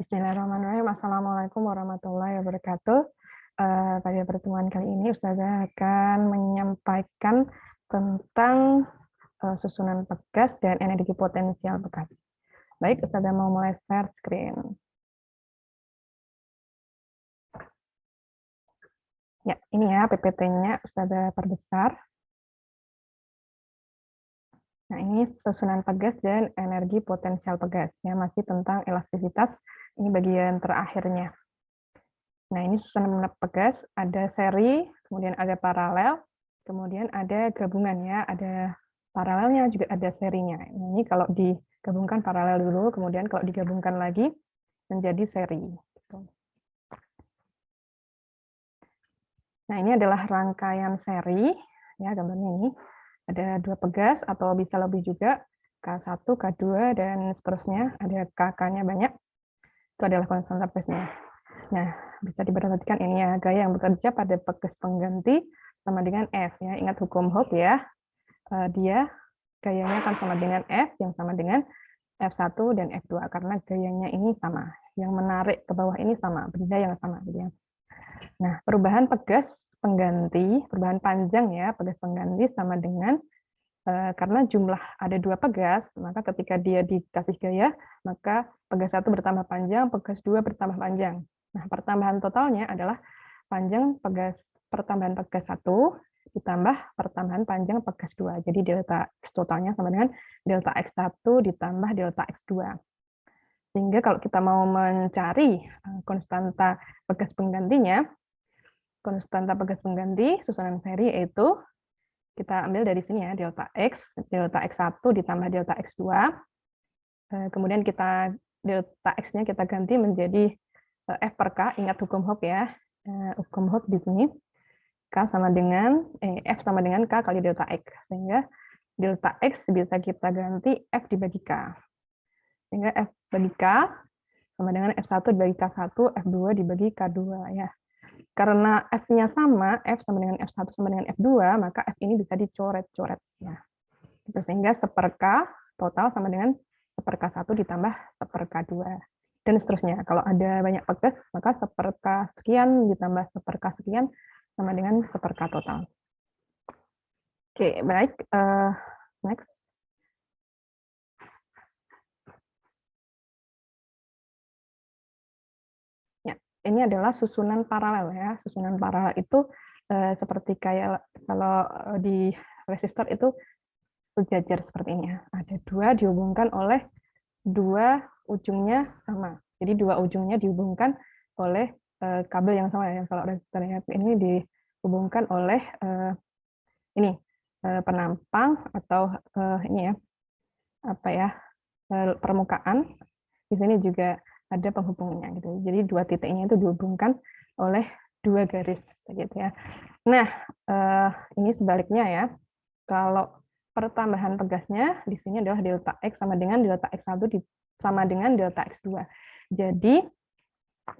Bismillahirrahmanirrahim. Assalamualaikum warahmatullahi wabarakatuh. Pada pertemuan kali ini, Ustazah akan menyampaikan tentang susunan pegas dan energi potensial pegas. Baik, Ustazah mau mulai share screen. Ya, ini ya PPT-nya Ustazah perbesar. Nah, ini susunan pegas dan energi potensial pegas. Ya, masih tentang elastisitas. Ini bagian terakhirnya. Nah, ini susunan pegas, ada seri, kemudian ada paralel, kemudian ada gabungan ya, ada paralelnya juga ada serinya. Nah, ini kalau digabungkan paralel dulu, kemudian kalau digabungkan lagi menjadi seri. Nah, ini adalah rangkaian seri, ya gambarnya ini. Ada dua pegas atau bisa lebih juga, K1, K2, dan seterusnya, ada KK-nya banyak. Itu adalah konstanta pegasnya. Nah, bisa diperhatikan ini ya, gaya yang bekerja pada pegas pengganti sama dengan F. Ya. Ingat hukum Hooke ya, dia gayanya akan sama dengan F, yang sama dengan F1 dan F2, karena gayanya ini sama. Yang menarik ke bawah ini sama, benda yang sama. Gitu ya. Nah, perubahan pegas pengganti, perubahan panjang ya, pegas pengganti sama dengan, karena jumlah ada dua pegas, maka ketika dia dikasih gaya, maka pegas 1 bertambah panjang, pegas 2 bertambah panjang. Nah, pertambahan totalnya adalah pertambahan pegas 1 ditambah pertambahan panjang pegas 2. Jadi delta X totalnya sama dengan delta X1 ditambah delta X2. Sehingga kalau kita mau mencari konstanta pegas penggantinya, konstanta pegas pengganti susunan seri yaitu kita ambil dari sini ya, delta X1 ditambah delta X2. Kemudian delta X-nya kita ganti menjadi F per K, ingat hukum Hooke ya. Hukum Hooke di sini, F sama dengan K kali delta X. Sehingga delta X bisa kita ganti F dibagi K. Sehingga F bagi K sama dengan F1 dibagi K1, F2 dibagi K2. Ya. Karena F-nya sama, F sama dengan F1 sama dengan F2, maka F ini bisa dicoret-coret. Ya. Sehingga 1 per K total sama dengan 1 per K1 ditambah 1 per K2. Dan seterusnya. Kalau ada banyak pegas, maka 1 per K sekian ditambah 1 per K sekian sama dengan 1 per K total. Oke, baik. Next. Ya, ini adalah susunan paralel ya. Susunan paralel itu seperti kayak kalau di resistor itu sejajar seperti ini ya. Ada dua dihubungkan oleh dua ujungnya sama. Jadi dua ujungnya dihubungkan oleh kabel yang sama ya. Kalau resistor ini dihubungkan oleh ini penampang atau ini ya permukaan. Di sini juga ada penghubungnya gitu. Jadi dua titiknya itu dihubungkan oleh dua garis gitu ya. Nah, ini sebaliknya ya. Kalau pertambahan pegasnya di sini adalah delta X sama dengan delta X1 sama dengan delta X2. Jadi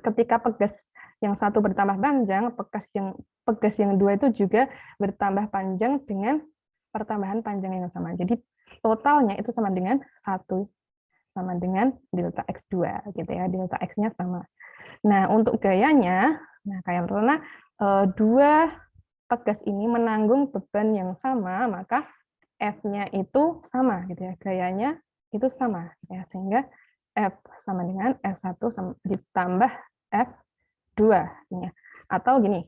ketika pegas yang satu bertambah panjang, pegas yang dua itu juga bertambah panjang dengan pertambahan panjang yang sama. Jadi totalnya itu sama dengan 1 sama dengan delta X2 gitu ya. Delta X-nya sama. Nah, untuk gayanya, karena dua pegas ini menanggung beban yang sama, maka F-nya itu sama gitu ya. Gayanya itu sama ya. Sehingga F sama dengan F1 ditambah F2 ya. Atau gini,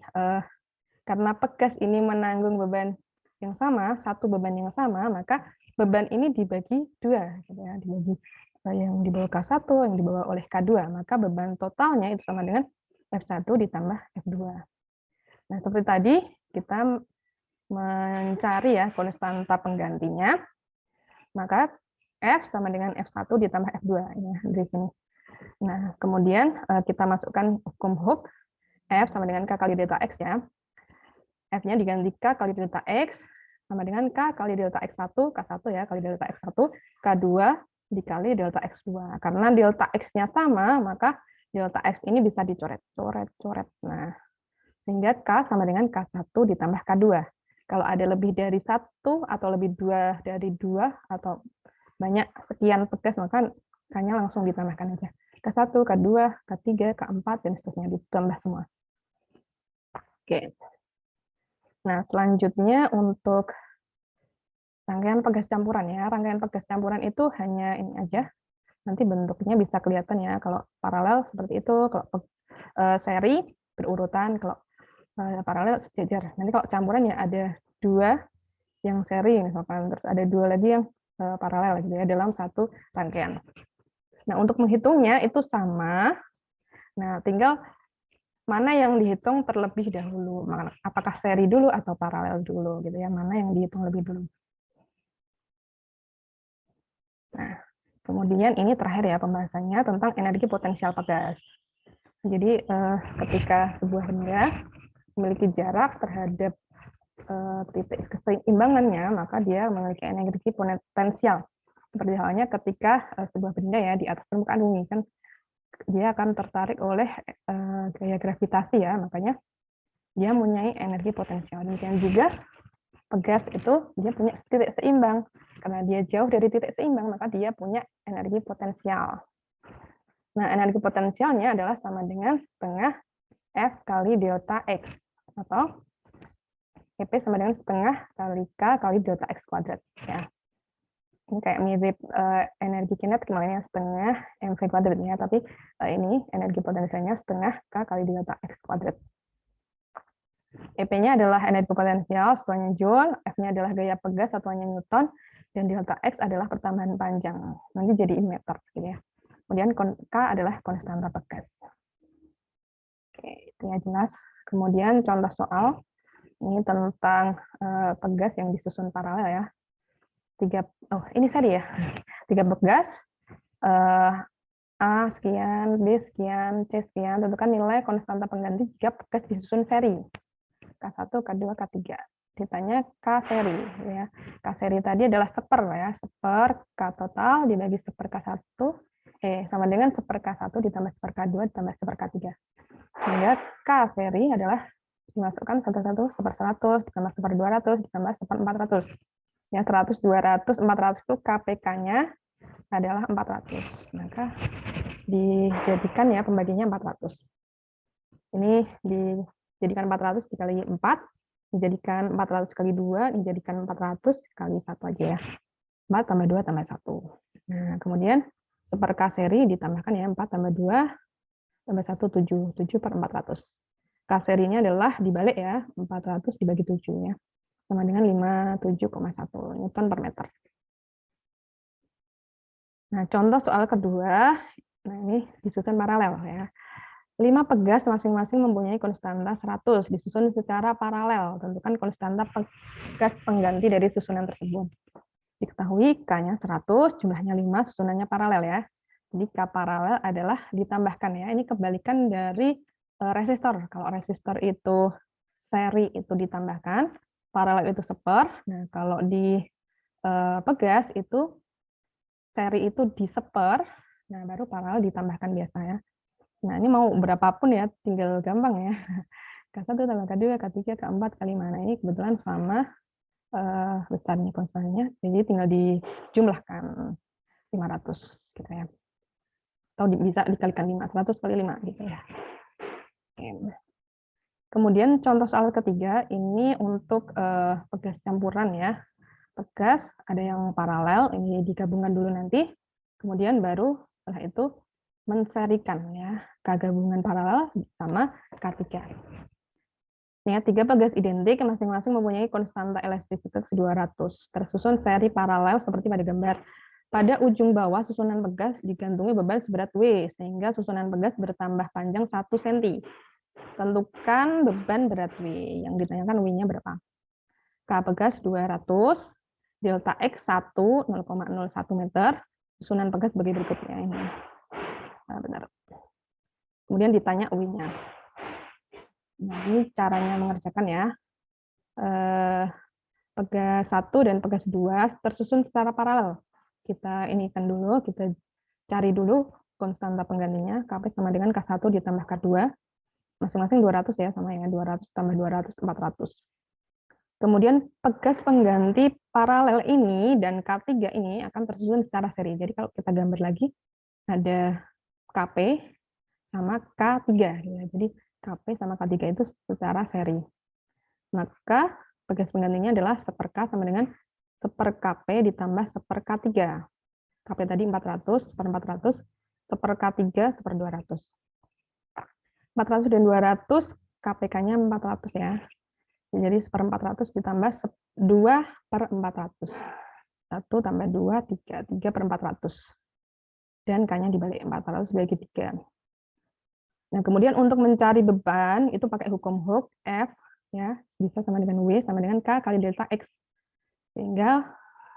karena pegas ini menanggung beban yang sama, satu beban yang sama, maka beban ini dibagi dua gitu ya. Dibagi yang dibawa K1, yang dibawa oleh K2, maka beban totalnya itu sama dengan F1 ditambah F2. Nah, seperti tadi kita mencari ya konstanta penggantinya, maka F sama dengan F1 ditambah F2 ya, di sini. Nah, kemudian kita masukkan hukum Hooke, F sama dengan K kali delta X ya. F-nya diganti K kali delta X sama dengan K kali delta X1, K1 ya kali delta X1, K2 dikali delta X2. Karena delta X-nya sama, maka delta X ini bisa dicoret-coret. Nah, sehingga K sama dengan K1 ditambah K2. Kalau ada lebih dari 1 atau lebih dari 2 atau banyak sekian pegas, maka K-nya langsung ditambahkan aja. K1, K2, K3, K4, dan seterusnya ditambah semua. Oke. Nah, selanjutnya untuk rangkaian pegas campuran ya. Rangkaian pegas campuran itu hanya ini aja. Nanti bentuknya bisa kelihatan ya. Kalau paralel seperti itu, kalau seri berurutan, kalau paralel sejajar. Nanti kalau campuran ya ada 2 yang seri misalkan, terus ada 2 lagi yang paralel gitu ya dalam satu rangkaian. Nah, untuk menghitungnya itu sama. Nah, tinggal mana yang dihitung terlebih dahulu. Apakah seri dulu atau paralel dulu gitu ya. Mana yang dihitung lebih dulu. Nah, kemudian ini terakhir ya pembahasannya tentang energi potensial pegas. Jadi ketika sebuah benda memiliki jarak terhadap titik keseimbangannya, maka dia memiliki energi potensial. Seperti halnya ketika sebuah benda ya di atas permukaan bumi kan dia akan tertarik oleh gaya gravitasi ya, makanya dia mempunyai energi potensial. Demikian juga pegas itu dia punya titik seimbang. Karena dia jauh dari titik seimbang, maka dia punya energi potensial. Nah, energi potensialnya adalah sama dengan setengah F kali delta X. Atau EP sama dengan setengah kali K kali delta X kuadrat. Ya. Ini kayak mirip energi kinetik kemarin yang setengah mv kuadrat ya, tapi ini energi potensialnya setengah K kali delta X kuadrat. EP-nya adalah energi potensial satuannya Joule, F-nya adalah gaya pegas satuannya Newton, dan delta X adalah pertambahan panjang. Nanti jadi in meter gitu ya. Kemudian K adalah konstanta pegas. Oke, itu ya jelas. Kemudian contoh soal ini tentang pegas yang disusun paralel ya. Ini seri ya. 3 pegas A sekian, B sekian, C sekian. Tentukan nilai konstanta pengganti jika pegas disusun seri. K1, K2, K3. Ditanya K seri ya. K seri tadi adalah seper ya. Seper K total dibagi seper K1 sama dengan seper K1 ditambah seper K2 ditambah seper K3. Sehingga K seri adalah dimasukkan 1 seper 100 ditambah seper 200 ditambah seper 400. Ya, 100, 200, 400 itu KPK-nya adalah 400. Maka dijadikan ya pembagiannya 400. Ini dijadikan 400 dikali 4, dijadikan 400 kali 2, dijadikan 400 kali 1 aja ya. 4 tambah 2 tambah 1. Nah, kemudian seper K seri ditambahkan ya 4 tambah 2 tambah 1, 7. 7 per 400. K serinya adalah dibalik ya, 400 dibagi 7 ya. Sama dengan 57,1 Newton per meter. Nah, contoh soal kedua, nah ini disusun paralel ya. 5 pegas masing-masing mempunyai konstanta 100, disusun secara paralel. Tentukan konstanta pegas pengganti dari susunan tersebut. Diketahui K-nya 100, jumlahnya 5, susunannya paralel ya. Jadi K paralel adalah ditambahkan ya. Ini kebalikan dari resistor. Kalau resistor itu seri itu ditambahkan, paralel itu seper. Nah, kalau di pegas itu seri itu diseper, nah baru paralel ditambahkan biasa ya. Nah, ini mau berapapun ya, tinggal gampang ya. K1 tambah K2, K3, K4, K5. Nah, ini kebetulan sama besarnya konstannya, jadi tinggal dijumlahkan 500 gitu ya. Atau bisa dikalikan 5, 100 kali 5 gitu ya. Kemudian contoh soal ketiga, ini untuk pegas campuran ya. Pegas ada yang paralel, ini digabungkan dulu nanti, kemudian baru setelah itu menserikan ya, kegabungan paralel sama K3. Ya, 3 pegas identik masing-masing mempunyai konstanta elastisitas 200, tersusun seri paralel seperti pada gambar. Pada ujung bawah susunan pegas digantungi beban seberat W, sehingga susunan pegas bertambah panjang 1 cm. Tentukan beban berat W, yang ditanyakan W-nya berapa. K pegas 200, delta X 1, 0,01 meter, susunan pegas sebagai berikutnya ini. Nah, benar. Kemudian ditanya W-nya. Nah, ini caranya mengerjakan ya. Pegas 1 dan pegas 2 tersusun secara paralel. Kita inikan dulu, kita cari dulu konstanta penggantinya. Kp sama dengan K1 ditambah K2. Masing-masing 200 ya, sama ya. 200 tambah 200, 400. Kemudian pegas pengganti paralel ini dan K3 ini akan tersusun secara seri. Jadi kalau kita gambar lagi, ada Kp sama K3. Ya. Jadi Kp sama K3 itu secara seri. Maka pegas penggantinya adalah 1/K sama dengan 1/Kp ditambah 1/K3. Kp tadi 400, 1/400, 1/K3, 1/200. 400 dan 200, KPK-nya 400 ya. Jadi 1/400 ditambah 2/400. 1 tambah 2, 3. 3/400. Dan K-nya dibalik 400 bagi 3. Nah, kemudian untuk mencari beban, itu pakai hukum Hooke, F, ya, bisa sama dengan W, sama dengan K kali delta X. Sehingga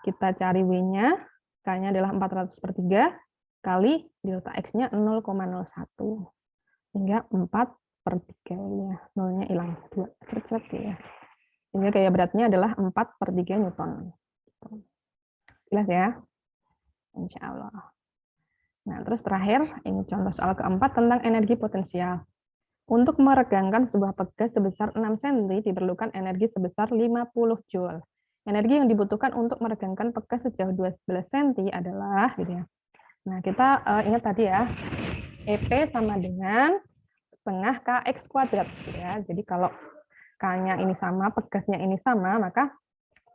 kita cari W-nya, K-nya adalah 400/3, kali delta X-nya 0,01. Sehingga 4/3, ya, 0-nya hilang. 2, ya. Sehingga gaya beratnya adalah 4/3 Newton. Jelas ya? Insya Allah. Nah, terus terakhir, ini contoh soal keempat tentang energi potensial. Untuk meregangkan sebuah pegas sebesar 6 cm diperlukan energi sebesar 50 Joule. Energi yang dibutuhkan untuk meregangkan pegas sejauh 12 cm adalah, gitu ya. Nah, kita ingat tadi ya, EP sama dengan setengah Kx kuadrat. Gitu ya. Jadi kalau K-nya ini sama, pegasnya ini sama, maka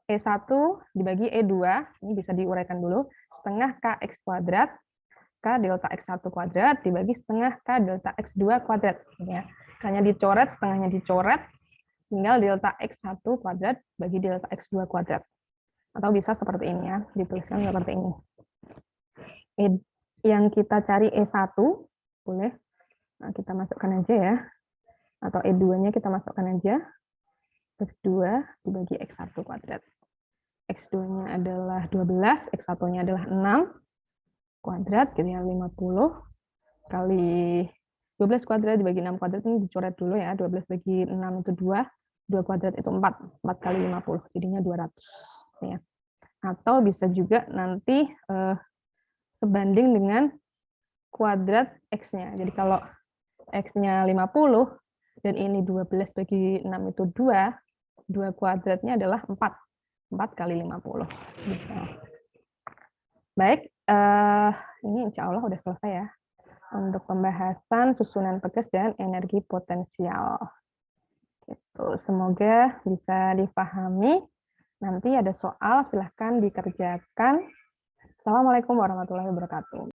E1 dibagi E2, ini bisa diuraikan dulu, setengah Kx kuadrat, K delta X1 kuadrat dibagi setengah K delta X2 kuadrat. Ya. K-nya dicoret, setengahnya dicoret, tinggal delta X1 kuadrat bagi delta X2 kuadrat. Atau bisa seperti ini ya, dituliskan seperti ini. Yang kita cari E1, boleh. Nah, kita masukkan aja ya. Atau E2-nya kita masukkan aja. X2 dibagi X1 kuadrat. X2-nya adalah 12, X1-nya adalah 6. Kuadrat, gitu ya, 50 kali 12 kuadrat dibagi 6 kuadrat, ini dicoret dulu ya, 12 bagi 6 itu 2, 2 kuadrat itu 4, 4 kali 50, jadinya 200. Ya. Atau bisa juga nanti sebanding dengan kuadrat X-nya. Jadi kalau X-nya 50, dan ini 12 bagi 6 itu 2, 2 kuadratnya adalah 4, 4 kali 50. Bisa. Baik, ini insya Allah udah selesai ya untuk pembahasan susunan pegas dan energi potensial. Gitu. Semoga bisa dipahami. Nanti ada soal, silahkan dikerjakan. Assalamualaikum warahmatullahi wabarakatuh.